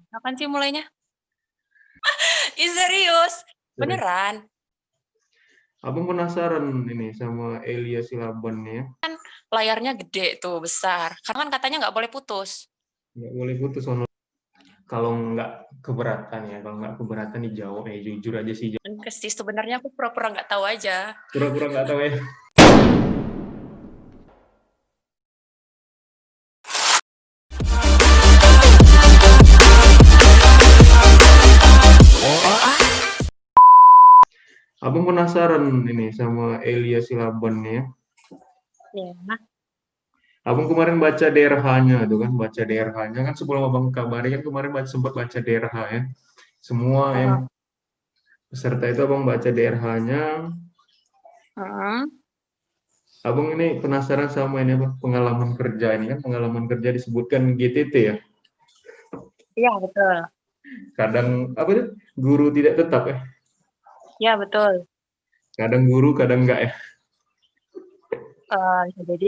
Kapan sih mulainya? Ih, serius? Serius. Beneran? Abang penasaran ini sama Elia Silaban nih ya. Layarnya gede tuh, besar. Karena kan katanya nggak boleh putus. Nggak boleh putus sono. Kalau nggak keberatan ya, kalau nggak keberatan dijawab ya jujur aja sih. Enggak sih, sebenarnya aku pura-pura nggak tahu aja. Pura-pura nggak tahu ya. Abang penasaran ini sama Elia Silaban nih ya. Iya. Abang kemarin baca DRH-nya tuh kan, baca DRH-nya kan sebelum abang kabari kan kemarin sempat baca DRH ya. Semua yang peserta itu abang baca DRH-nya. Abang ini penasaran sama ini apa pengalaman kerja ini kan, pengalaman kerja disebutkan GTT ya. Iya, betul. Kadang apa itu guru tidak tetap ya. Iya, betul. Kadang guru, kadang enggak ya. Bisa jadi.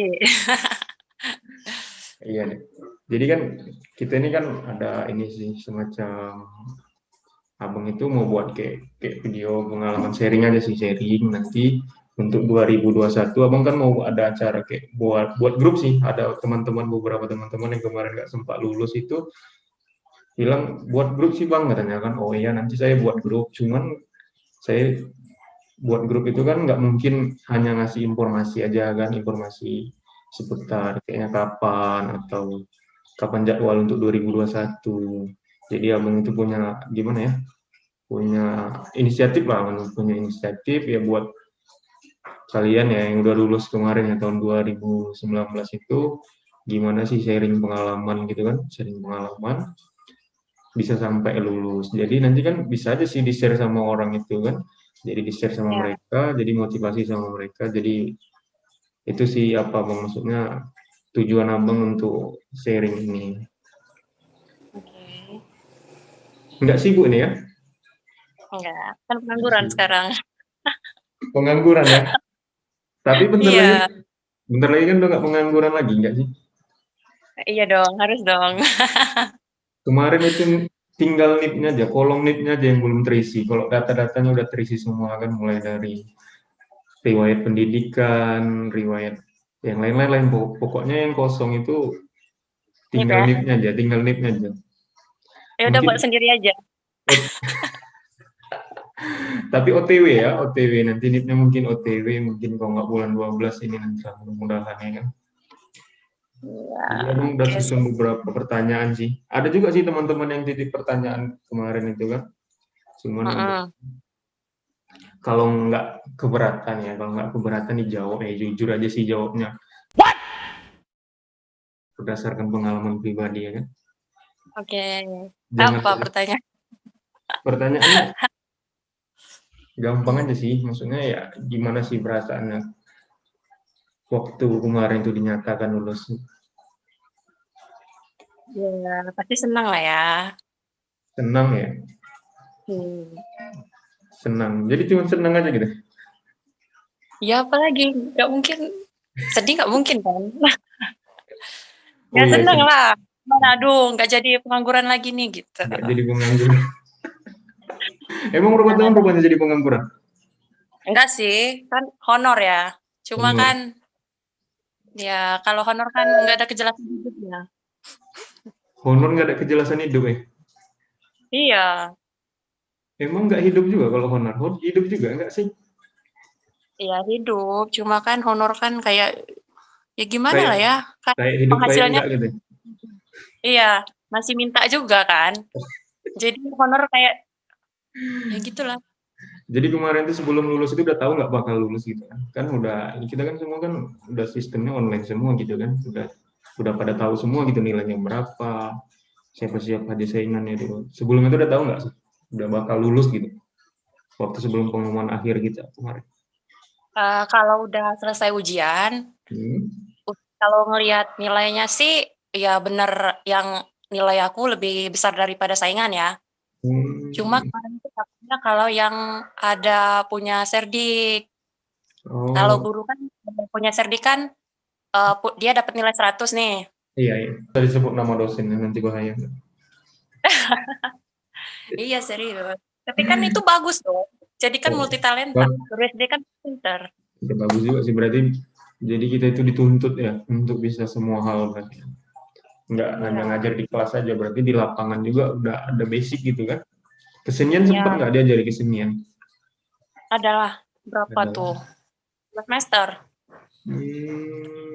Iya nih. Jadi kan kita ini kan ada ini sih semacam abang itu mau buat kayak video pengalaman sharing aja sih, sharing nanti untuk 2021 abang kan mau ada acara kayak buat grup sih, ada teman-teman beberapa teman-teman yang kemarin nggak sempat lulus itu bilang buat grup sih bang, katanya kan oh iya nanti saya buat grup, cuman saya buat grup itu kan nggak mungkin hanya ngasih informasi aja kan, informasi seputar kayaknya kapan atau kapan jadwal untuk 2021. Jadi abang itu punya gimana ya, punya inisiatif lah, punya inisiatif ya buat kalian ya yang udah lulus kemarin ya tahun 2019 itu gimana sih sharing pengalaman gitu kan, sharing pengalaman bisa sampai lulus. Jadi nanti kan bisa aja sih di-share sama orang itu kan. Jadi di-share sama Ya, mereka, jadi motivasi sama mereka. Jadi itu sih apa bang maksudnya tujuan abang untuk sharing ini. oke. Nggak sibuk nih ya? Enggak, kan Nggak pengangguran sibuk. sekarang. Pengangguran ya? Tapi Iya, bentar lagi kan udah nggak pengangguran lagi nggak sih? iya dong, harus dong. Kemarin itu tinggal NIP-nya aja, kolom NIP-nya aja yang belum terisi. Kalau data-datanya udah terisi semua kan, mulai dari riwayat pendidikan, riwayat yang lain-lain. Pokoknya yang kosong itu Nih tinggal ya, NIP-nya aja, tinggal NIP-nya aja. ya udah buat Mungkin, sendiri aja. tapi OTW ya, OTW. Nanti NIP-nya mungkin OTW, mungkin kalau nggak bulan 12 ini nanti mudah-mudahan ya kan. Iya, Jadi abang udah oke susun sih. beberapa pertanyaan sih. Ada juga sih teman-teman yang titip pertanyaan kemarin itu kan. Cuman kalau nggak keberatan ya, kalau nggak keberatan dijawab ya jujur aja sih jawabnya berdasarkan pengalaman pribadi ya kan. Oke. Jangan Apa pertanyaan? pertanyaannya gampang aja sih, maksudnya ya gimana sih perasaannya waktu kemarin itu dinyatakan lulus. Ya, pasti senang lah ya. Senang ya, Hmm. senang. Jadi cuma senang aja gitu. Ya apalagi, nggak mungkin sedih nggak mungkin kan? Oh Ya iya, senang lah. Mana aduh, nggak jadi pengangguran lagi nih gitu. nggak jadi pengangguran. Emang berapa Nah, tahun rupanya jadi pengangguran? enggak sih, kan honor ya. Cuma Honor. kan, ya kalau honor kan nggak ada kejelasan hidupnya. Honor nggak ada kejelasan hidup ya? Iya, Emang nggak hidup juga kalau honor? Hidup juga nggak sih? iya hidup. Cuma kan honor kan kayak, ya gimana Kayak lah ya. Kan kayak hidup kayak penghasilannya, enggak gitu. iya, masih minta juga kan. Jadi honor kayak, ya gitulah. Jadi kemarin itu sebelum lulus itu udah tahu nggak bakal lulus gitu kan? Kan udah kita kan semua kan udah sistemnya online semua gitu kan, udah pada tahu semua gitu nilainya berapa, siapa-siapa aja saingannya itu. Sebelum itu udah tahu nggak sih? Udah bakal lulus gitu. Waktu sebelum pengumuman akhir kita kemarin. Kalau udah selesai ujian, Hmm. kalau ngelihat nilainya sih, ya bener yang nilai aku lebih besar daripada saingan ya. Cuma Hmm. kemarin itu takutnya kalau yang ada punya serdik. Kalau Oh guru kan punya serdik kan, dia dapat nilai 100 nih. iya iya. Tadi sebut nama dosennya nanti bahaya. Iya serius. Tapi kan itu bagus dong. Jadi kan Oh, multi talenta. bak- Guru SD kan pinter. ya bagus juga sih berarti. Jadi kita itu dituntut ya untuk bisa semua hal berarti. Nggak hanya Iya, ngajar di kelas aja, berarti di lapangan juga udah ada basic gitu kan. Kesenian sempat ya nggak diajari kesenian? adalah berapa tuh? Ada. 2 semester.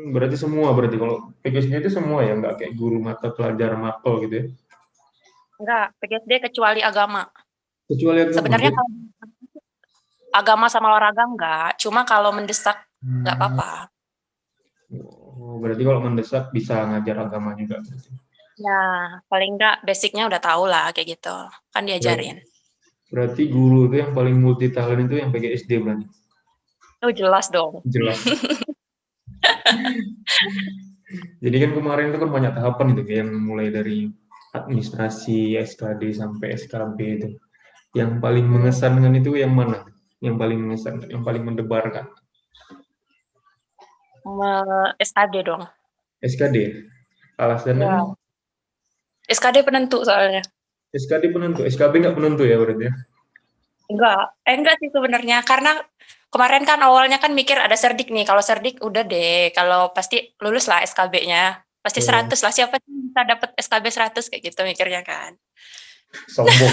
Berarti semua berarti kalau PKSD itu semua ya, nggak kayak guru mata pelajaran mapel gitu ya. Enggak, PGSD kecuali agama. Kecuali agama Sebenarnya deh. kalau agama sama olahraga enggak, cuma kalau mendesak enggak Hmm. apa-apa. Oh, berarti kalau mendesak bisa ngajar agama juga berarti. Ya, paling enggak basicnya udah tahu lah kayak gitu. Kan Berarti, diajarin. berarti guru itu yang paling multi talent itu yang PKSD berarti. Oh, jelas dong. Jelas. Jadi kan kemarin itu kan banyak tahapan itu yang mulai dari administrasi, SKD sampai SKB itu. Yang paling mengesankan itu yang mana? Yang paling mengesankan, yang paling mendebarkan. SKD dong. SKD. Alasannya Ya, SKD penentu soalnya. SKD penentu, SKB nggak penentu ya berarti ya? Enggak sih sebenarnya karena kemarin kan awalnya kan mikir ada serdik nih. Kalau serdik udah deh, kalau pasti lulus lah SKB-nya. Pasti Oh, 100 lah, siapa sih bisa dapat SKB 100 kayak gitu mikirnya kan. sombong.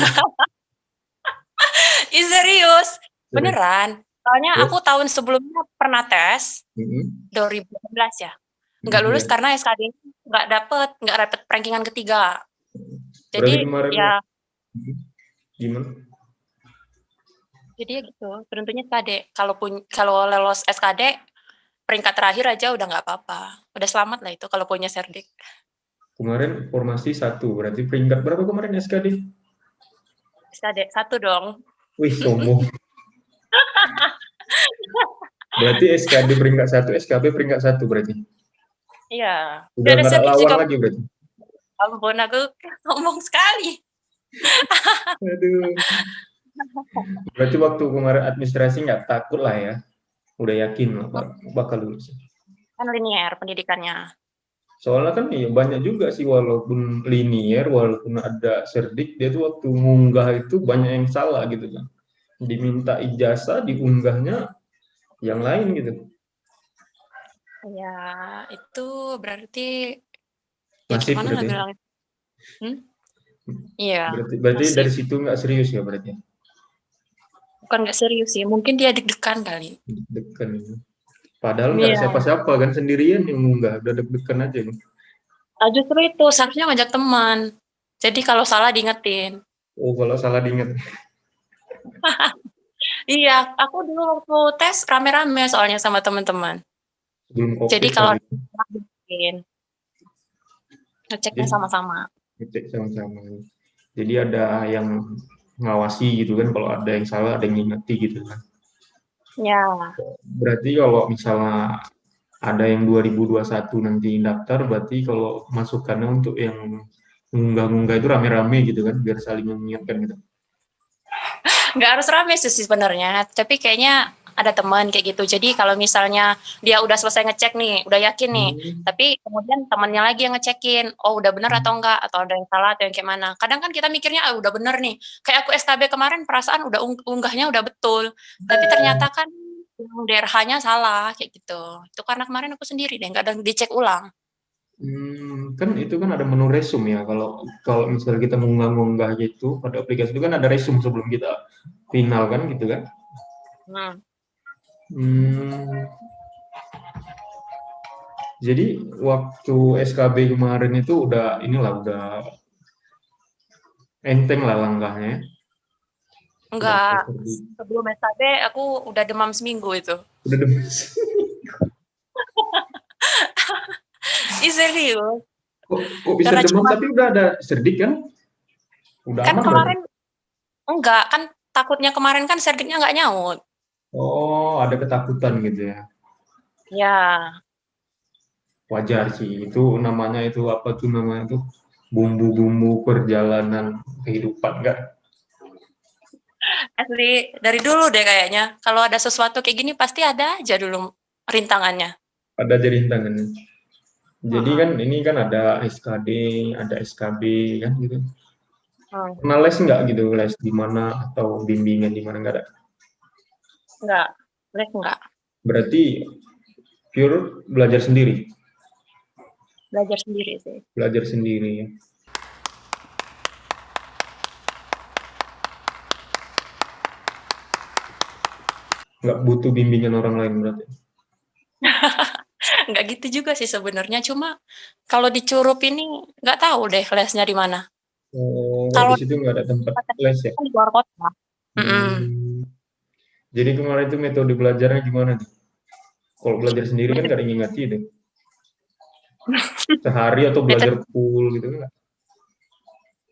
Ih serius, Serius. beneran. Soalnya Terus? aku tahun sebelumnya pernah tes, Mm-mm. 2018 ya. Nggak lulus Iya. karena SKD nggak dapet rankingan ketiga. Berarti Jadi kemarin ya, gimana? jadi ya gitu. Tentunya SKD. Kalau lolos SKD peringkat terakhir aja udah nggak apa-apa. Udah selamat lah itu kalau punya serdik. Kemarin formasi satu, berarti peringkat berapa kemarin SKD? SKD satu dong. Wih, sombong. Berarti SKD peringkat satu, SKB peringkat satu berarti. Iya. Udah Udah ada nggak ada serdik lawan juga. lagi berarti. Ampun aku ngomong sekali. Aduh. Berarti waktu kemarin administrasi nggak takut lah ya. Udah yakin lah bakal lulus. Kan linear pendidikannya. Soalnya kan ya banyak juga sih walaupun linier, walaupun ada serdik, dia tuh waktu ngunggah itu banyak yang salah gitu kan. Diminta ijazah, diunggahnya yang lain gitu. Ya, itu berarti ya Nasib gimana lah berarti. bilang. Hmm? Iya, Berarti nasib. dari situ nggak serius ya berarti. Bukan nggak serius sih, mungkin dia deg-degan kali. Deg-degan gitu. Padahal nggak ada Iya. siapa-siapa kan, sendirian yang ngunggah, udah deg-degan aja nih. Ah, justru itu seharusnya ngajak teman. Jadi kalau salah diingetin. Oh, kalau salah diingat. Iya, aku dulu waktu tes rame-rame soalnya sama teman-teman. Sebelum Jadi COVID kalau kali. salah diingetin, ngeceknya Jadi sama-sama. ngecek sama-sama. Jadi ada yang ngawasi gitu kan, kalau ada yang salah ada yang ngingeti gitu kan. Ya, Berarti kalau misalnya ada yang 2021 nanti daftar, berarti kalau masukannya untuk yang ngunggah-ngunggah itu rame-rame gitu kan, biar saling mengingatkan gitu. nggak harus rame sih sebenarnya, tapi kayaknya ada teman kayak gitu. Jadi kalau misalnya dia udah selesai ngecek nih, udah yakin nih, Hmm. tapi kemudian temannya lagi yang ngecekin, oh udah bener atau enggak, atau ada yang salah atau yang kayak mana. Kadang kan kita mikirnya, ah udah bener nih. Kayak aku SKB kemarin perasaan udah unggahnya udah betul, tapi ternyata kan yang DRH-nya salah kayak gitu. Itu karena kemarin aku sendiri deh, nggak ada dicek ulang. Kan itu kan ada menu resume ya. Kalau kalau misalnya kita mengunggah-unggah gitu pada aplikasi itu kan ada resume sebelum kita final kan gitu kan. Hmm. Hmm, jadi waktu SKB kemarin itu udah inilah udah enteng lah langkahnya ya. Udah Enggak, di, sebelum SKB aku udah demam seminggu itu. udah demes. Ih serius, Kok bisa karena demam cuma tapi udah ada serdik kan? Udah kan aman berarti. kemarin enggak, kan takutnya kemarin kan serdiknya nggak nyaut. Oh, ada ketakutan gitu ya. Ya, Wajar sih. Itu namanya itu apa tuh namanya tuh bumbu-bumbu perjalanan kehidupan kan. asli dari dulu deh kayaknya. Kalau ada sesuatu kayak gini pasti ada aja dulu rintangannya. Ada jadi tangannya. Jadi Heeh. kan ini kan ada SKD, ada SKB kan gitu. Hmm, Pernah les nggak gitu, les di mana atau bimbingan di mana nggak ada? enggak, les enggak, Berarti pure belajar sendiri, belajar sendiri sih. belajar sendiri ya. Nggak butuh bimbingan orang lain berarti. Nggak gitu juga sih sebenarnya, cuma kalau di Curup ini nggak tahu deh lesnya di mana. Oh, nggak di Kalau situ nggak ada tempat les ya? kan di luar kota. Mhm. Hmm. Jadi kemarin itu metode belajarnya gimana tuh? Kalau belajar sendiri kan nggak ada yang ngingetin deh. Sehari atau belajar Metode full gitu nggak?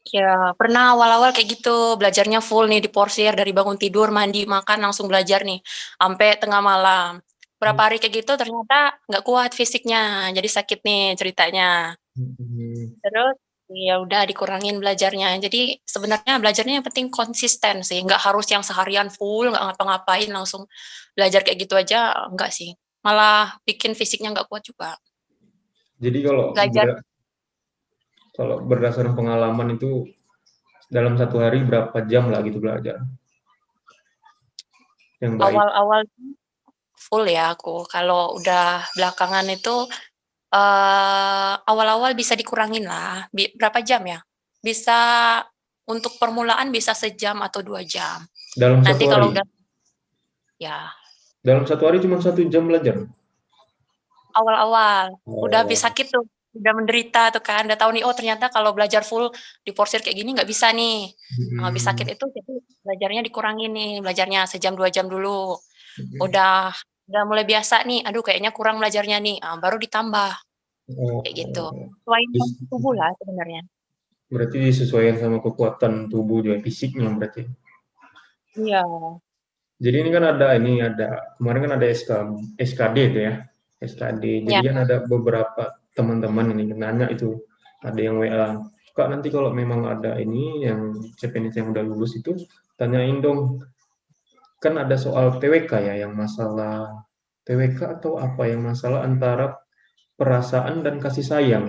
ya pernah awal-awal kayak gitu, belajarnya full nih diporsir dari bangun tidur, mandi, makan, langsung belajar nih, sampai tengah malam. Berapa hari kayak gitu ternyata nggak kuat fisiknya, jadi sakit nih ceritanya. Hmm. Terus, ya udah dikurangin belajarnya. Jadi sebenarnya belajarnya yang penting konsisten sih, nggak harus yang seharian full, nggak ngapa-ngapain langsung belajar kayak gitu aja, enggak sih. Malah bikin fisiknya nggak kuat juga. Jadi kalau Belajar kalau berdasarkan pengalaman itu dalam satu hari berapa jam lah gitu belajar yang baik? awal-awal full ya aku, kalau udah belakangan itu awal-awal bisa dikurangin lah, berapa jam ya? Bisa untuk permulaan bisa sejam atau 2 jam. Dalam Nanti satu kalau hari? udah ya Dalam satu hari cuma 1 jam belajar? awal-awal, udah habis Oh. sakit tuh, udah menderita tuh kan, udah tahu nih, oh ternyata kalau belajar full diporsir kayak gini nggak bisa nih. Habis sakit Hmm. itu jadi belajarnya dikurangin nih, belajarnya sejam 2 jam dulu. Hmm. Udah udah mulai biasa nih, aduh kayaknya kurang belajarnya nih, baru ditambah, kayak gitu. Oh. Sesuaiin Dis- kondisi tubuh lah sebenarnya. Berarti disesuaikan sama kekuatan tubuh juga fisiknya berarti. Iya. Jadi ini kan ada kemarin kan ada SKD itu ya. SKD. Jadi Ya, kan ada beberapa teman-teman ini nanya itu, ada yang WA, Kak nanti kalau memang ada ini yang CPNS yang udah lulus itu tanyain dong, kan ada soal TWK ya yang masalah TWK atau apa yang masalah antara perasaan dan kasih sayang.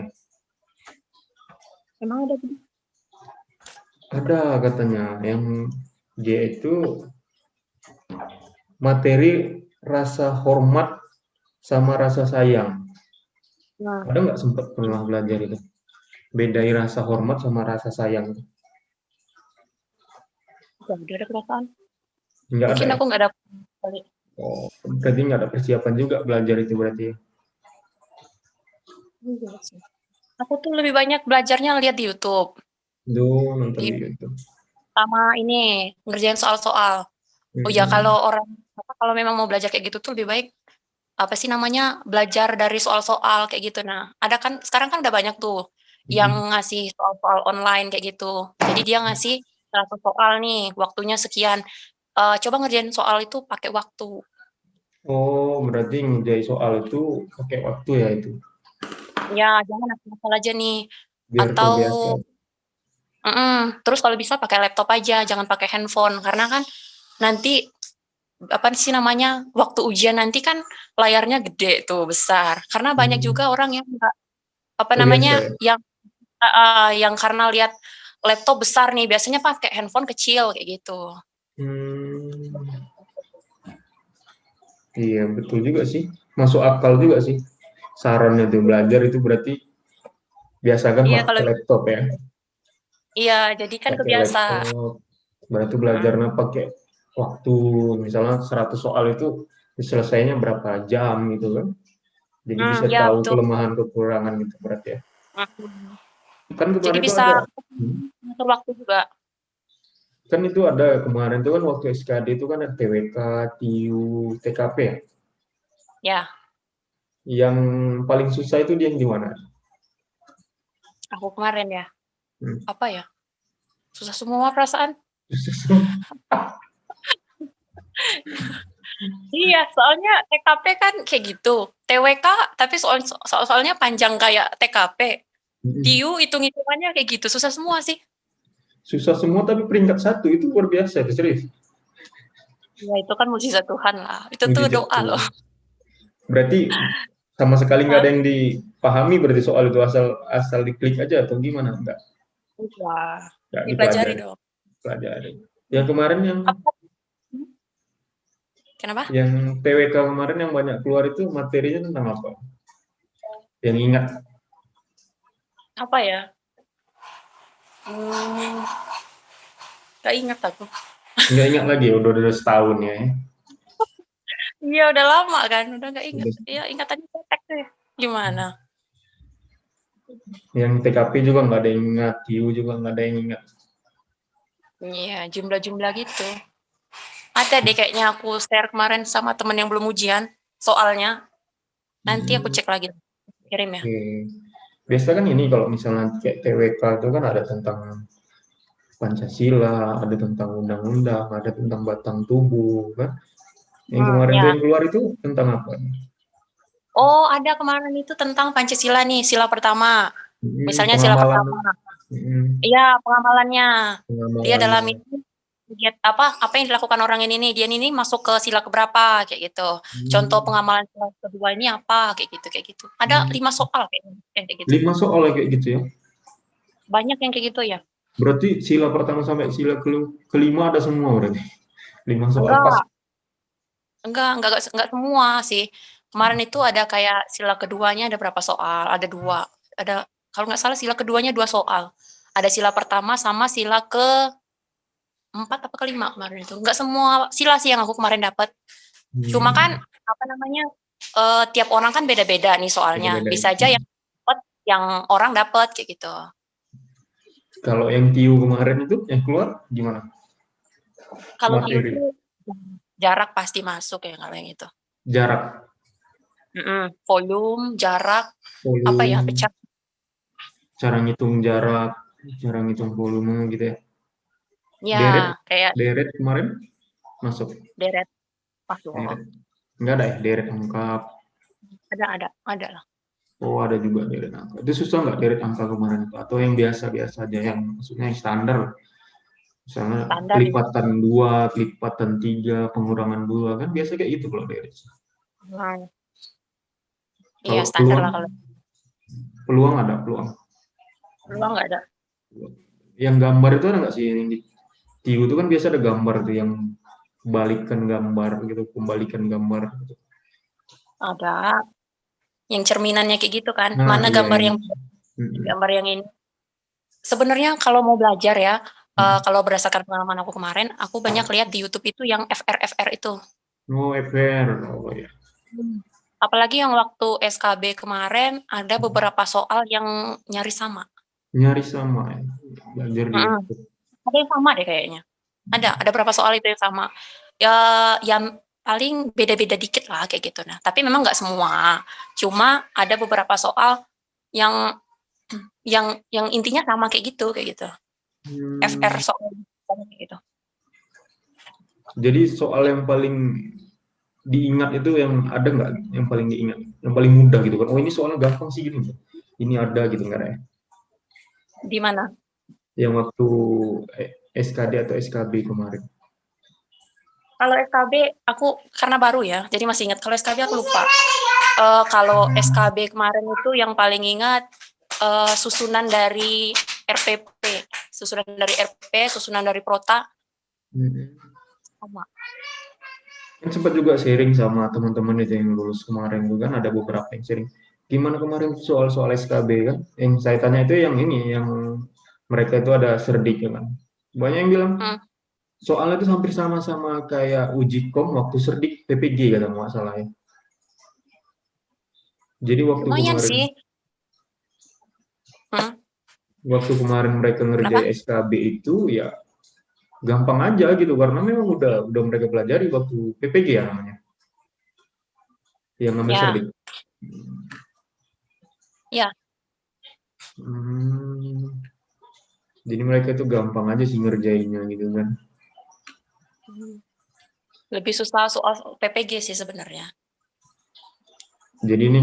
emang ada gitu? Ada katanya yang dia itu materi rasa hormat sama rasa sayang. Nah, Ada nggak sempat pernah belajar itu? Bedain rasa hormat sama rasa sayang. nggak ada perasaan. Nggak ada Mungkin ya? aku nggak dapet kali. Oh, berarti nggak ada persiapan juga belajar itu berarti ya? Iya sih. Aku tuh lebih banyak belajarnya lihat di YouTube. Duh, nonton Di di YouTube. sama ini, ngerjain soal-soal. Oh ya, Mm-mm. kalau orang kalau memang mau belajar kayak gitu tuh lebih baik, apa sih namanya, belajar dari soal-soal kayak gitu. Nah, ada kan sekarang kan udah banyak tuh yang Mm-mm. ngasih soal-soal online kayak gitu. Jadi dia ngasih 100 soal nih, waktunya sekian, coba ngerjain soal itu pakai waktu. Oh, berarti ngerjain soal itu pakai waktu ya itu, Ya, jangan asal-asal aja nih. biar Atau terbiasa. terus kalau bisa pakai laptop aja, jangan pakai handphone. Karena kan nanti, apa sih namanya, waktu ujian nanti kan layarnya gede tuh, besar. Karena banyak Hmm, juga orang yang nggak, apa terbiasa namanya, ya. yang karena lihat laptop besar nih, biasanya pakai handphone kecil, kayak gitu. Hmm, iya betul juga sih. Masuk akal juga sih. Sarannya tuh belajar itu berarti biasakan Iya, pakai kalau laptop ya. iya, jadi kan Pakai kebiasa. laptop. Berarti Mhm, belajarnya pakai waktu, misalnya 100 soal itu selesainya berapa jam gitu kan. Jadi bisa iya tahu betul, kelemahan kekurangan gitu berarti ya. mhm. Kan Jadi kemarin itu bisa ada, hmm, ngatur waktu juga. kan itu ada kemarin itu kan waktu SKD itu kan ada TWK, TIU, TKP ya. Ya, Yang paling susah itu dia yang di mana? aku kemarin ya, Hmm. apa ya, susah semua perasaan. Iya, soalnya TKP kan kayak gitu. TWK tapi soalnya panjang kayak TKP. TIU hitung-hitungannya kayak gitu, susah semua sih. Susah semua tapi peringkat satu itu luar biasa itu serius. Ya itu kan mukjizat Tuhan lah. Itu tuh Mujizat doa loh. tuh. Berarti sama sekali nggak Hah? ada yang dipahami berarti soal itu asal asal diklik aja atau gimana? Enggak. Iya. Nggak Dipelajari dipelajari, dong. pelajari. Yang kemarin Apa? Hmm? Kenapa? yang TWK kemarin yang banyak keluar itu materinya tentang apa? Yang ingat? Apa ya? Hmm, gak ingat aku. Nggak ingat lagi, udah setahun ya. Iya udah lama kan, udah gak ingat. Udah. Iya ingatannya cetek deh. Gimana? Yang TKP juga nggak ada yang ingat, TIU juga nggak ada yang ingat. Iya jumlah-jumlah gitu. Ada deh kayaknya aku share kemarin sama temen yang belum ujian soalnya. Nanti aku cek lagi. Kirim ya. Oke. Biasa kan ini kalau misalnya kayak TWK itu kan ada tentang Pancasila, ada tentang undang-undang, ada tentang batang tubuh, kan? Yang kemarin tuh Ya. yang keluar itu tentang apa? Oh ada kemarin itu tentang Pancasila nih, sila pertama. Misalnya sila Pengamalan, pertama. mm, Iya pengamalannya. Dia dalam pengamalannya. ini lihat apa yang dilakukan orang ini nih, dia ini masuk ke sila keberapa kayak gitu. Contoh Hmm, pengamalan sila kedua ini apa kayak gitu. Ada 5 soal kayak gitu. 5 soal kayak gitu ya. Banyak yang kayak gitu ya. Berarti sila pertama sampai sila kelima ada semua berarti. 5 soal pas. Enggak, enggak semua sih. Kemarin itu ada kayak sila keduanya ada berapa soal? Ada 2. Ada kalau nggak salah sila keduanya 2 soal. Ada sila pertama sama sila ke-4 apa ke-5 kemarin itu. Enggak semua sila sih yang aku kemarin dapat. Cuma kan Hmm, apa namanya? Tiap orang kan beda-beda nih soalnya. beda-beda. Bisa aja yang orang dapat kayak gitu. Kalau yang TIU kemarin itu yang keluar gimana? Kalau TIU Materi, tuh jarak pasti masuk ya kalau yang itu. jarak, Volume, jarak, apa ya, volume, pecah. cara ngitung jarak, cara ngitung volume gitu ya. Ya, Deret, kayak deret kemarin masuk. deret. Waduh, Deret. Enggak ada ya, deret angka. ada lah. Oh, ada juga deret angka. Itu susah nggak deret angka kemarin itu? Atau yang biasa-biasa aja, yang maksudnya yang standar? Misalnya Standar ya. kelipatan 2, kelipatan 3, pengurangan 2, kan biasa kayak gitu kalau deret. Nah, iya Kalau standar peluang, lah kalau peluang ada peluang. peluang nggak ada. Yang gambar itu ada nggak sih? Yang di TIU itu kan biasa ada gambar tuh yang balikan gambar gitu, pembalikan gambar gitu. Ada yang cerminannya kayak gitu kan. Nah, Mana iya gambar yang yang mm, gambar yang ini. Sebenarnya kalau mau belajar ya, mm. kalau berdasarkan pengalaman aku kemarin, aku banyak lihat di YouTube itu yang FR itu. Oh, FR. Oh ya. Apalagi yang waktu SKB kemarin ada beberapa soal yang nyaris sama. Nyaris sama ya. Belajar di Mhm. YouTube. Ada yang sama deh kayaknya. Ada beberapa soal itu yang sama. Ya, yang paling beda-beda dikit lah kayak gitu. Nah, tapi memang nggak semua. Cuma ada beberapa soal yang yang intinya sama kayak gitu. FR Hmm, soal kayak gitu. jadi soal yang paling diingat itu yang ada nggak? Yang paling diingat, yang paling mudah gitu kan? Oh ini soalnya gampang sih gini. Ini ada gitu nggak ya? Di mana? Yang waktu SKD atau SKB kemarin. Kalau SKB aku karena baru ya, jadi masih ingat. Kalau SKB aku lupa. Kalau SKB kemarin itu yang paling ingat susunan dari RPP, susunan dari Prota Hmm. sama. Kan sempat juga sharing sama teman-teman itu yang lulus kemarin itu kan ada beberapa yang sharing. Gimana kemarin soal-soal SKB kan? Yang saya tanya itu yang ini, yang mereka itu ada cerdik ya kan? Banyak yang bilang Hmm, soalnya itu hampir sama-sama kayak uji kom waktu cerdik PPG kata nggak salah ya. Jadi lumayan sih. Hmm, waktu kemarin mereka kenapa? ngerjain SKB itu ya gampang aja gitu karena memang udah mereka pelajari waktu PPG ya namanya, yang namanya Ya, cerdik. ya. Hmm, jadi mereka itu gampang aja sih ngerjainnya gitu kan. Lebih susah soal PPG sih sebenarnya. Jadi ini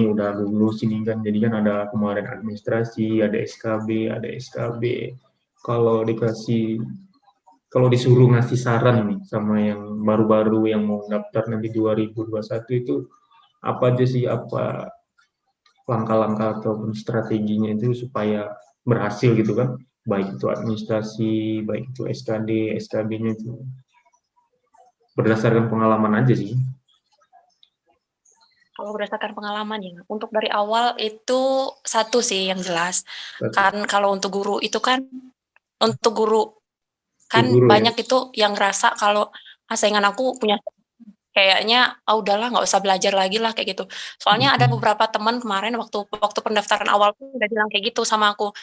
udah lulus ini kan. Jadi kan ada kemarin administrasi, ada SKB, ada SKB. Kalau dikasih, kalau disuruh ngasih saran nih sama yang baru-baru yang mau daftar nanti 2021 itu apa aja sih, langkah-langkah ataupun strateginya itu supaya berhasil gitu kan baik itu administrasi, baik itu SKD, SKB-nya itu berdasarkan pengalaman aja sih. Kalau berdasarkan pengalaman ya, untuk dari awal itu satu sih yang jelas. Kan kalau untuk guru itu kan, untuk guru kan Guru ya. banyak itu yang ngerasa kalau saingan aku punya kayaknya udahlah nggak usah belajar lagi lah kayak gitu. Soalnya ada beberapa teman kemarin waktu pendaftaran awal tuh udah bilang kayak gitu sama aku.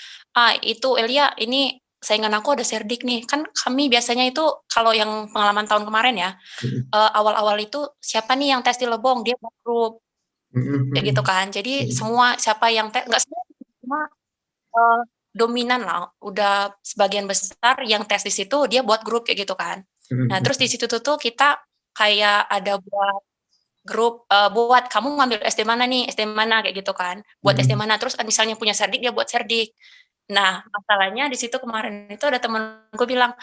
Itu Elia ini saingan aku ada Serdik nih. Kan kami biasanya itu kalau yang pengalaman tahun kemarin ya, awal-awal itu siapa nih yang tes di Lebong dia buat grup kayak gitu kan. Jadi semua siapa yang tes nggak semua cuma dominan lah, udah sebagian besar yang tes di situ dia buat grup kayak gitu kan. Nah terus di situ tuh kita kayak ada buat grup buat kamu ngambil SD mana nih, SD mana kayak gitu kan. Buat SD mana terus misalnya punya Serdik dia buat Serdik. Nah masalahnya di situ kemarin itu ada temanku bilang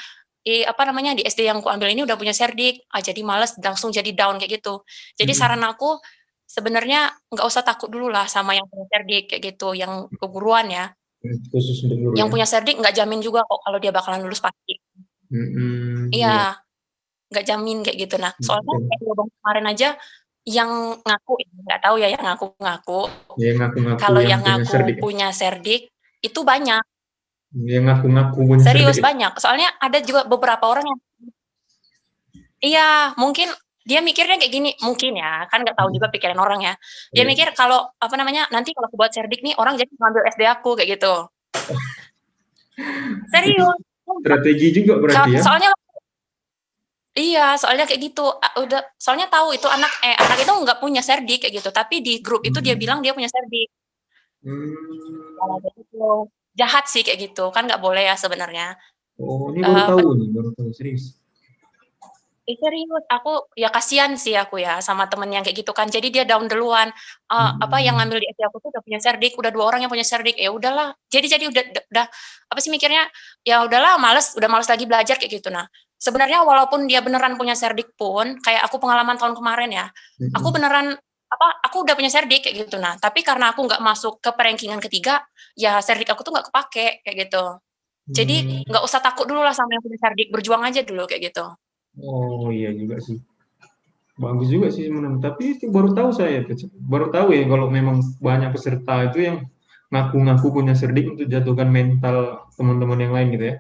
apa namanya di SD yang aku ambil ini udah punya Serdik, jadi males langsung jadi down kayak gitu. Jadi saran aku sebenarnya nggak usah takut dulu lah sama yang punya Serdik kayak gitu, yang keguruan ya. Khusus untuk guru Yang ya. punya Serdik nggak jamin juga kok kalau dia bakalan lulus pasti. Iya. Iya, nggak jamin kayak gitu. Nah, soalnya Oke. kayak lubang kemarin aja yang ngaku, nggak tahu ya yang ngaku-ngaku. Yang ngaku-ngaku Kalau yang yang punya ngaku Serdik ya. punya Serdik itu banyak, Yang ngaku-ngaku punya Serdik serius ya. banyak. Soalnya ada juga beberapa orang yang iya, mungkin dia mikirnya kayak gini, mungkin ya, kan nggak tahu juga pikiran orang ya. Dia Iya. mikir kalau apa namanya, nanti kalau aku buat Serdik nih orang jadi ngambil SD aku kayak gitu. Itu Serius. strategi juga berarti ya. Soalnya iya, soalnya kayak gitu. Udah soalnya tahu itu anak itu nggak punya Serdik kayak gitu, tapi di grup itu dia bilang dia punya Serdik. Kalau Hmm. kayak gitu. Jahat sih kayak gitu, kan nggak boleh ya sebenarnya. Oh, ini baru Eee, tahu nih, baru tahu serius. Serius, aku ya kasihan sih aku ya sama temen yang kayak gitu kan. Jadi dia down duluan. Apa yang Hmm. ngambil di SD aku tuh udah punya Serdik, udah 2 orang yang punya Serdik. Ya udahlah. Jadi udah apa sih mikirnya, ya udahlah udah males lagi belajar kayak gitu. Nah, sebenarnya walaupun dia beneran punya Serdik pun, kayak aku pengalaman tahun kemarin ya, aku Hmm. beneran aku udah punya Serdik kayak gitu. Nah, tapi karena aku nggak masuk ke ranking-an ketiga, ya Serdik aku tuh nggak kepake kayak gitu. Jadi Hmm. nggak usah takut dulu lah sama yang punya Serdik, berjuang aja dulu kayak gitu. Oh iya juga sih. Bagus juga sih sebenarnya. Tapi itu baru tahu saya, baru tahu ya kalau memang banyak peserta itu yang ngaku-ngaku punya Serdik untuk jatuhkan mental teman-teman yang lain gitu ya.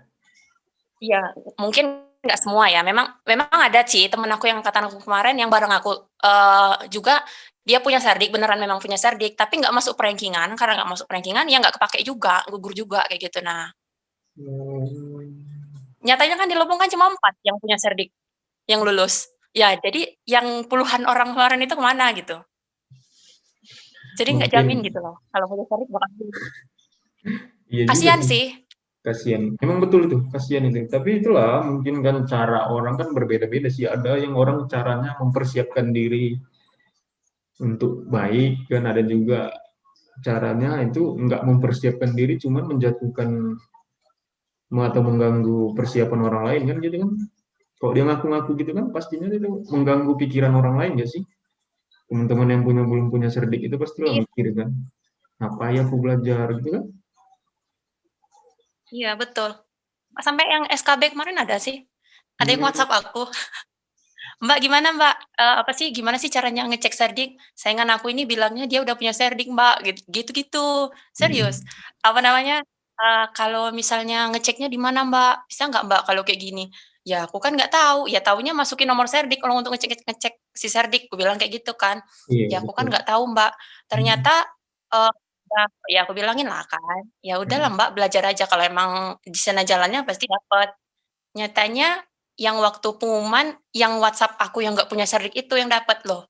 Iya, mungkin nggak semua ya, memang memang ada sih temen aku yang angkatan aku kemarin yang bareng aku, juga dia punya Serdik, beneran memang punya Serdik, tapi nggak masuk ranking-an, karena nggak masuk ranking-an ya nggak kepake juga, gugur juga kayak gitu. Nah, Oh. nyatanya kan di Lampung kan cuma 4 yang punya Serdik, yang lulus. Ya jadi yang puluhan orang kemarin itu kemana gitu. Jadi nggak Mungkin jamin gitu loh, kalau punya Serdik bakal lulus. iya juga Kasihan sih. sih. Kasihan. Emang betul itu, kasihan itu. Tapi itulah mungkin kan cara orang kan berbeda-beda sih. Ada yang orang caranya mempersiapkan diri untuk baik, kan ada juga caranya itu nggak mempersiapkan diri, cuman menjatuhkan atau mengganggu persiapan orang lain kan gitu kan. Kalau dia ngaku-ngaku gitu kan pastinya itu mengganggu pikiran orang lain ya sih. Teman-teman yang belum punya Serdik itu pastilah Iya mikir kan, apa ya aku belajar gitu kan. iya betul. Sampai yang SKB kemarin ada sih, ada yang Hmm. WhatsApp aku. Mbak, gimana Mbak, apa sih, gimana sih caranya ngecek Serdik? Saingan aku ini bilangnya dia udah punya Serdik Mbak, gitu-gitu. Serius. Apa namanya, kalau misalnya ngeceknya di mana Mbak? Bisa nggak Mbak kalau kayak gini? Ya aku kan nggak tahu, ya taunya masukin nomor Serdik kalau untuk ngecek ngecek si Serdik, aku bilang kayak gitu kan. Iya Ya aku kan betul. nggak tahu Mbak. Hmm. Ternyata, eee, ya aku bilangin lah kan, "Ya udahlah Hmm. Mbak belajar aja kalau emang di sana jalannya pasti dapet." Nyatanya yang waktu pengumuman, yang WhatsApp aku yang nggak punya Serdik itu yang dapat loh.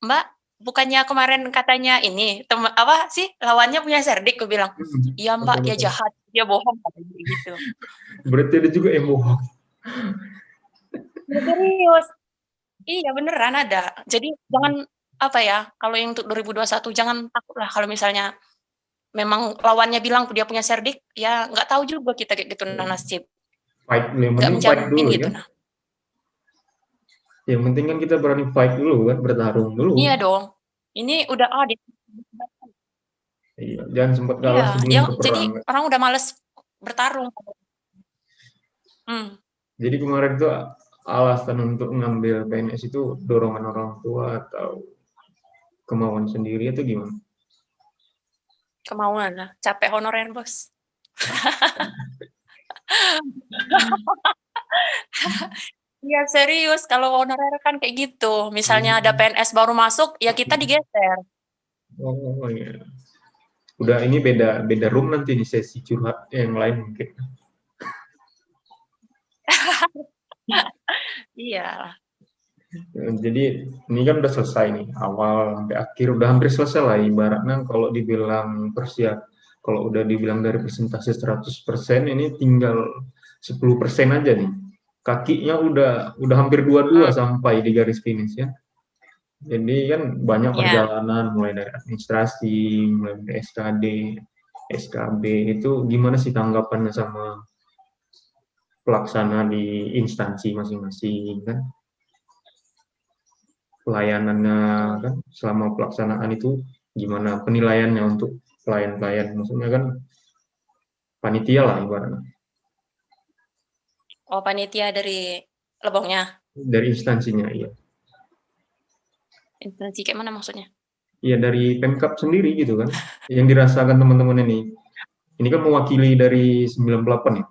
"Mbak, bukannya kemarin katanya ini, apa sih, lawannya punya Serdik?" Kubilang. Hmm. "Iya Mbak, dia Betul-betul. jahat, dia bohong," katanya gitu. Berarti ada juga yang bohong. Ya serius, iya beneran ada. Jadi jangan, apa ya, kalau yang untuk 2021 jangan takut lah kalau misalnya memang lawannya bilang dia punya Serdik, ya nggak tahu juga kita kayak gitu nasib, Fight dulu, yang nggak penting fight menjamin dulu gitu ya. nah. Yang penting kan kita berani fight dulu kan, bertarung dulu. Iya dong, ini udah di Iya, jangan sempat iya, kalah sebelum yang ke jadi perang kan. orang udah males bertarung. Hmm. Jadi kemarin tuh alasan untuk ngambil PNS itu dorongan orang tua atau kemauan sendiri atau gimana? Kemauan lah, capek honorer bos. Iya serius, kalau honorer kan kayak gitu. Misalnya ada PNS baru masuk, ya kita digeser. Oh iya. Udah ini beda room nanti di sesi curhat yang lain mungkin. Iya. Jadi ini kan udah selesai nih, awal sampai akhir udah hampir selesai lah ibaratnya kalau dibilang kalau udah dibilang dari persentase 100% ini tinggal 10% aja nih. Kakinya udah hampir dua-dua sampai di garis finish ya. Jadi kan banyak Ya. perjalanan mulai dari administrasi, mulai dari SKD, SKB itu gimana sih tanggapannya sama pelaksana di instansi masing-masing kan? Pelayanannya kan selama pelaksanaan itu gimana penilaiannya untuk klien-klien maksudnya kan panitia lah ibaratnya Oh, panitia dari Lebongnya. dari instansinya iya Instansi kayak mana maksudnya? iya dari Pemkab sendiri gitu kan yang dirasakan teman-teman ini kan mewakili dari 98 ya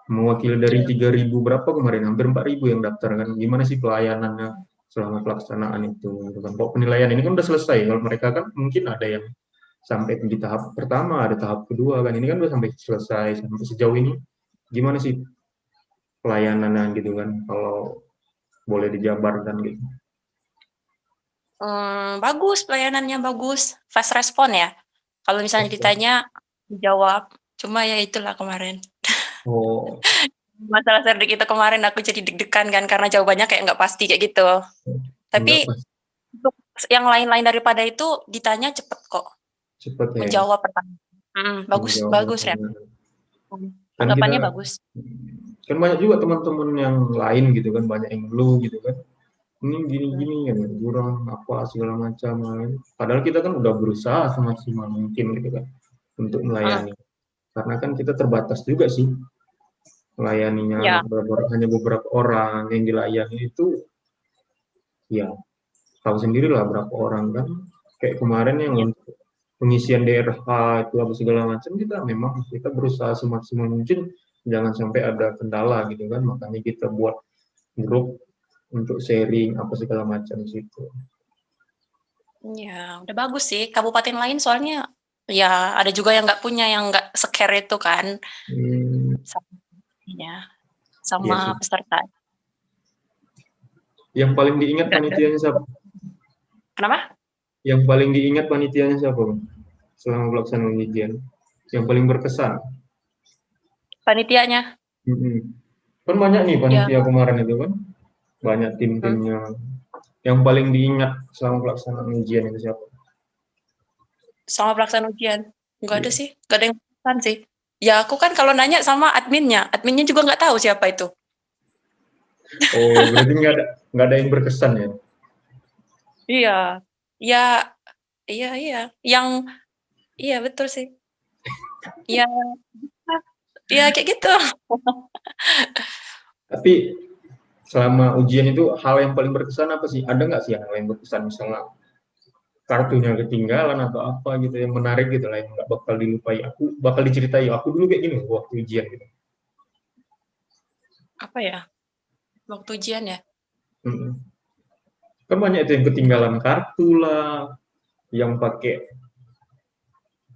mewakili dari Iya. 3.000 berapa kemarin hampir 4.000 yang daftar kan gimana sih pelayanannya selama pelaksanaan itu gitu kan kok penilaian ini kan udah selesai kalau mereka kan mungkin ada yang sampai di tahap pertama, ada tahap kedua kan. Ini kan udah sampai selesai sampai sejauh ini. Gimana sih pelayanannya gitu kan kalau boleh dijabarkan gitu. Bagus, pelayanannya bagus, fast respon ya. Kalau misalnya ditanya, dijawab. Cuma ya itulah kemarin. Oh, Masalah cerdik itu kemarin aku jadi deg-degan kan karena jawabannya kayak nggak pasti kayak gitu. enggak Tapi pas untuk yang lain-lain daripada itu ditanya cepet kok. cepet ya Menjawab pertanyaan. Bagus, menjawab bagus ya. pertanyaan. Kan kita Tanggapannya bagus. kan banyak juga teman-teman yang lain gitu kan banyak yang ngeluh gitu kan ini gini-gini kan kurang apa segala macam kan. Padahal kita kan udah berusaha semaksimal mungkin gitu kan untuk Hmm, melayani karena kan kita terbatas juga sih melayaninya ya, hanya beberapa orang yang dilayani itu ya tahu sendiri lah berapa orang kan kayak kemarin yang ya, untuk pengisian DRH itu apa segala macam kita berusaha semaksimal mungkin jangan sampai ada kendala gitu kan makanya kita buat grup untuk sharing apa segala macam situ. ya, udah bagus sih. Kabupaten lain soalnya ya ada juga yang nggak punya, yang nggak se-care itu kan. Sama, ya, Iya sama sih. peserta. Yang paling diingat Nggak ada. panitianya siapa? Kenapa? Yang paling diingat panitianya siapa? Selama pelaksanaan ujian. Yang paling berkesan. Panitianya? Kan banyak nih Ya, panitia kemarin itu kan. Banyak hmm, tim-timnya. Yang paling diingat selama pelaksanaan ujian itu siapa? sama pelaksanaan ujian. Nggak ada Iya. sih, nggak ada yang pesan sih. Ya aku kan kalau nanya sama adminnya juga nggak tahu siapa itu. Oh, berarti nggak ada yang berkesan ya? Iya, ya, iya, iya, yang, iya betul sih. Ya, ya kayak gitu. Tapi selama ujian itu hal yang paling berkesan apa sih? Ada nggak sih hal yang berkesan misalnya kartunya ketinggalan atau apa gitu yang menarik gitu lah yang nggak bakal dilupai. Aku bakal diceritai. Aku dulu kayak gini waktu ujian gitu. Apa ya? Waktu ujian ya? Mm-mm. Kan banyak itu yang ketinggalan kartu lah, yang pakai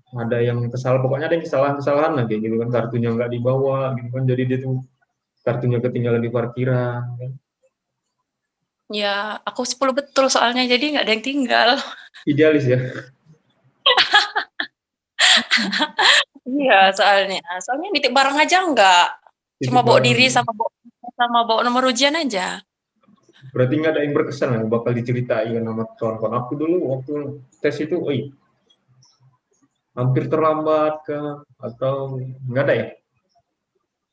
ada yang pokoknya ada yang kesalahan-kesalahan lah kayak gitu kan kartunya nggak dibawa gitu kan jadi dia tuh kartunya ketinggalan di parkiran kan. Ya, aku 10 betul soalnya, jadi nggak ada yang tinggal. Idealis ya. Iya, soalnya nitip barang aja enggak. Cuma Titip bawa barang diri sama bawa nomor ujian aja. berarti nggak ada yang berkesan lah bakal diceritain sama kawan-kawan aku dulu waktu tes itu hampir terlambat kah atau nggak ada ya.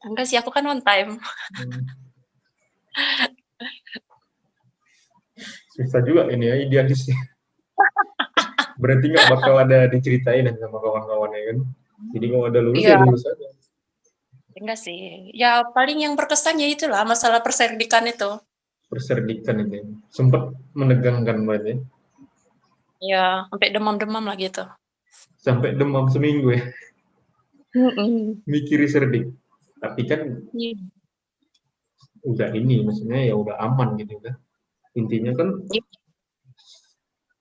Enggak sih, aku kan on time. Hmm, susah juga ini ya idealis berarti nggak bakal ada diceritain sama kawan-kawannya kan jadi kalau ada lulus ya Iya, lulus aja. Enggak sih. Ya paling yang berkesan ya itulah masalah perserdikan itu. Perserdikan itu ya. Sempat menegangkan berarti ya. Ya, sampai demam-demam lah gitu. Sampai demam seminggu ya, Mhm. mikiri serdik. Tapi kan Iya. udah ini, maksudnya ya udah aman gitu kan. Intinya kan Iya.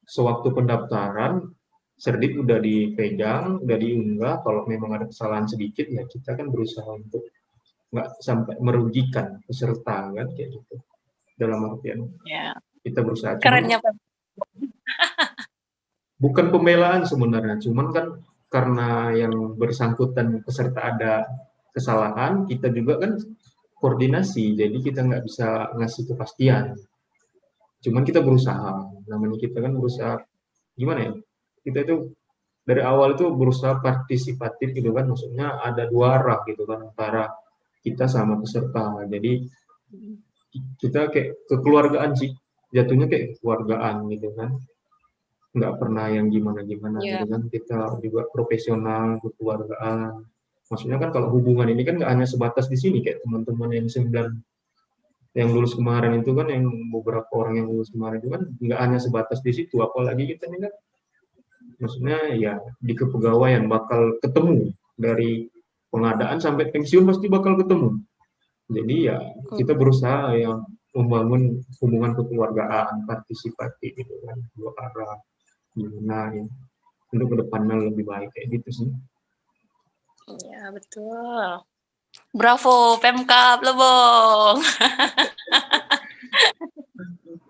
sewaktu pendaftaran, serdik udah dipegang, udah diunggah. Kalau memang ada kesalahan sedikit, ya kita kan berusaha untuk nggak sampai merugikan peserta kan kayak gitu. Dalam artian Ya. kita berusaha. Cuman Kerennya Pak. bukan pembelaan sebenarnya, cuman kan karena yang bersangkutan peserta ada kesalahan, kita juga kan koordinasi, jadi kita nggak bisa ngasih kepastian. Cuman kita berusaha, namanya kita kan berusaha, gimana ya, kita itu dari awal itu berusaha partisipatif gitu kan, maksudnya ada dua arah gitu kan, antara kita sama peserta. Jadi kita kayak kekeluargaan sih, jatuhnya kayak kekeluargaan gitu kan. Nggak pernah yang gimana-gimana gitu Iya. kan, kita juga profesional, kekeluargaan. Maksudnya kan kalau hubungan ini kan nggak hanya sebatas di sini, kayak teman-teman yang 9 yang lulus kemarin itu kan, yang beberapa orang yang lulus kemarin itu kan nggak hanya sebatas di situ, apalagi kita ini kan maksudnya ya di kepegawaian bakal ketemu dari pengadaan sampai pensiun pasti bakal ketemu. Jadi ya kita berusaha yang membangun hubungan kekeluargaan, partisipatif gitu kan, dua arah gimana ya untuk kedepannya lebih baik kayak gitu sih. Iya, betul. Bravo Pemkab Lebong.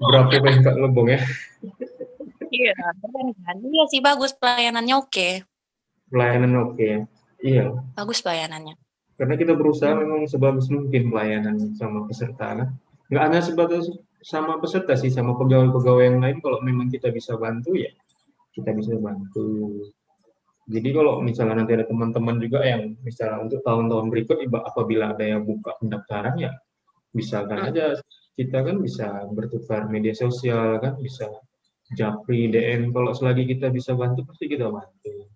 Berapa Pemkab Lebong ya? Iya, keren kan? Iya sih bagus pelayanannya oke. Pelayanan oke ya. Iya, Bagus pelayanannya. karena kita berusaha Hmm. memang sebagus mungkin pelayanan sama peserta kan. Nggak hanya sebatas sama peserta sih, sama pegawai-pegawai yang lain kalau memang kita bisa bantu ya kita bisa bantu. Jadi kalau misalnya nanti ada teman-teman juga yang misalnya untuk tahun-tahun berikut apabila ada yang buka pendaftaran ya misalkan Hmm. aja kita kan bisa bertukar media sosial kan, bisa japri DM, kalau selagi kita bisa bantu pasti kita bantu.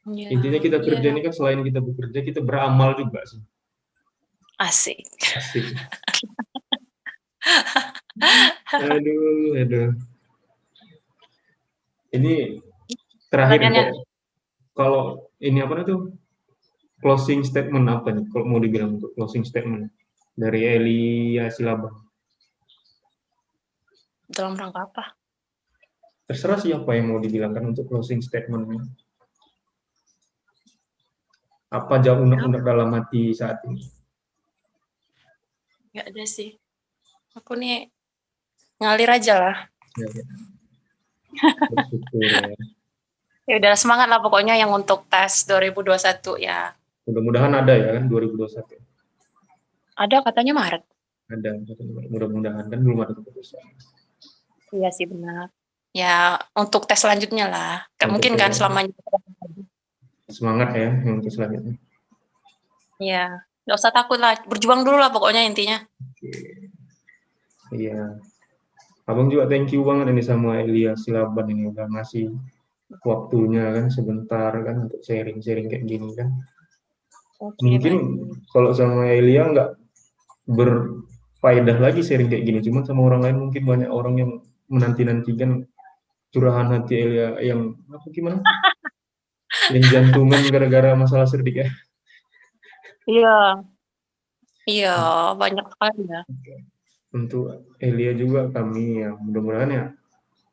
Iya, Intinya kita kerja iya. ini kan selain kita bekerja kita beramal juga sih. Asik. Asik. Aduh, aduh. Ini terakhir Pertanyaannya, kalau ini apa tuh closing statement apa nih kalau mau dibilang untuk closing statement dari Elia Silabang. dalam rangka apa? Terserah siapa yang mau dibilangkan untuk closing statementnya. Apa jawab unek-unek Apa? dalam hati saat ini? Nggak ada sih. Aku nih ngalir aja lah. Ya, ya. Bersyukur ya. Ya udah semangat lah pokoknya yang untuk tes 2021 ya. Mudah-mudahan ada ya kan 2021. Ada katanya Maret. Ada, mudah-mudahan kan belum ada keputusan. Iya sih benar. Ya untuk tes selanjutnya lah. Kayak Untuk mungkin kan selamanya. semangat ya untuk selanjutnya. Iya. Nggak usah takut lah. Berjuang dulu lah pokoknya intinya. Oke. Iya. Abang juga thank you banget ini sama Elia Silaban ini udah ngasih waktunya kan sebentar kan untuk sharing-sharing kayak gini kan. Oke, Mungkin baik. kalau sama Elia nggak berfaedah lagi sharing kayak gini, cuman sama orang lain mungkin banyak orang yang menanti-nantikan curahan hati Elia yang apa gimana? Yang jantungan gara-gara masalah cerdik ya. Iya. Iya, banyak sekali ya. Untuk Elia juga kami ya mudah-mudahan ya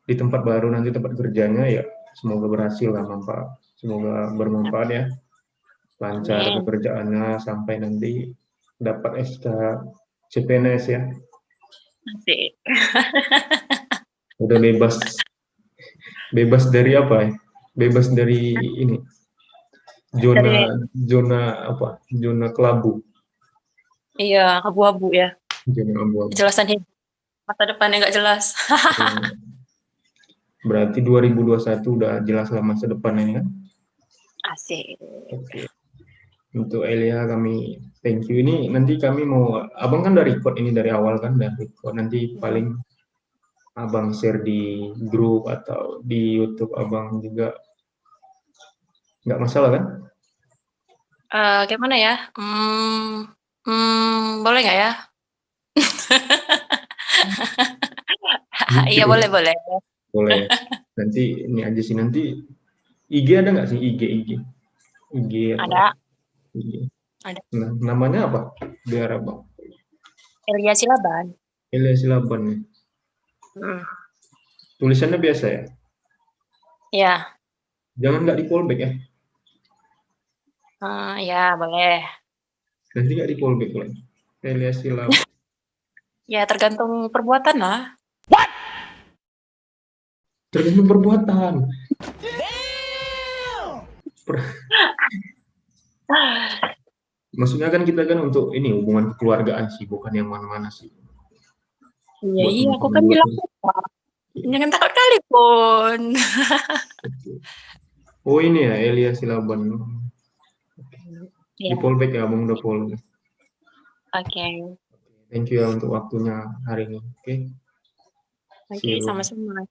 di tempat baru nanti tempat kerjanya ya semoga berhasil lah semoga bermanfaat ya, lancar Amin. pekerjaannya sampai nanti dapat SK CPNS ya, Asik. udah bebas dari apa ya, bebas dari ini zona Dari zona apa zona kelabu, iya, abu-abu ya. zona abu-abu. Kejelasan hidup. Masa depannya nggak jelas. Berarti 2021 udah jelas lah masa depan ini kan. Asik. Oke. Untuk Elia kami thank you. Ini nanti kami mau, abang kan dari record ini dari awal kan, dari record nanti paling abang share di grup atau di YouTube abang juga nggak masalah kan? Gimana ya, boleh nggak ya? Lucu Iya, ya? boleh boleh. Boleh ya. Nanti ini aja sih, nanti IG ada nggak sih IG? IG atau Ada IG? ada. Nah, namanya apa? Biar apa? Elia Silaban. Elia Silaban ya. Mhm, Tulisannya biasa ya? iya, Jangan nggak di fallback ya? iya boleh. Nanti nggak di fallback lagi. Elia Silaban. Ya tergantung perbuatan lah. Tergantung perbuatan. Per- Maksudnya kan kita kan untuk ini hubungan kekeluargaan sih, bukan yang mana-mana sih. Iya Buat iya, aku teman-teman kan buat bilang apa, jangan takut kali pun. oh ini ya Elia Silaban. Di Iya, fallback ya, Abang udah follow. oke. Thank you ya untuk waktunya hari ini. Oke, see Oke, you. sama-sama.